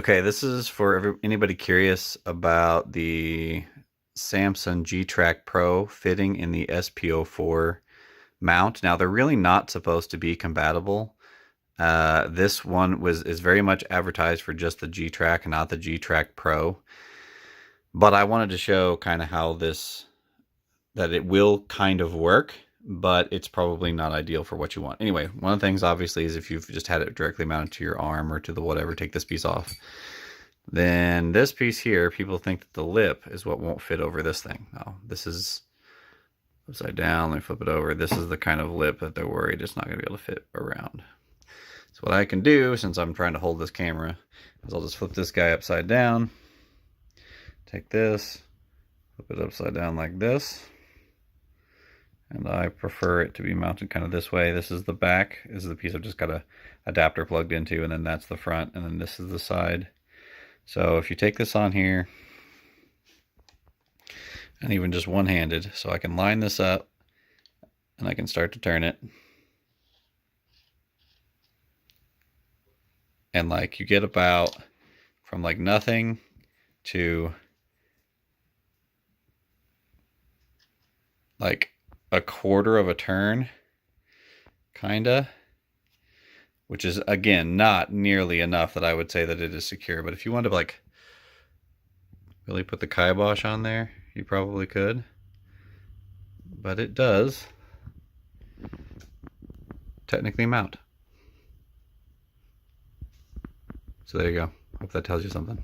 Okay, this is for anybody curious about the Samson G-Track Pro fitting in the SP04 mount. Now, they're really not supposed to be compatible. This one is very much advertised for just the G-Track and not the G-Track Pro. But I wanted to show kind of how that it will kind of work, but it's probably not ideal for what you want. Anyway, one of the things obviously is if you've just had it directly mounted to your arm or to the whatever, take this piece off. Then this piece here, people think that the lip is what won't fit over this thing. No, this is upside down. Let me flip it over. This is the kind of lip that they're worried it's not going to be able to fit around. So what I can do, since I'm trying to hold this camera, is I'll just flip this guy upside down. Take this, flip it upside down like this. And I prefer it to be mounted kind of this way. This is the back. This is the piece I've just got a adapter plugged into, and then that's the front, and then this is the side. So if you take this on here, and even just one-handed, so I can line this up, and I can start to turn it. And like you get about from like nothing to like a quarter of a turn, kinda. Which is, again, not nearly enough that I would say that it is secure. But if you want to, like, really put the kibosh on there, you probably could. But it does technically mount. So there you go. Hope that tells you something.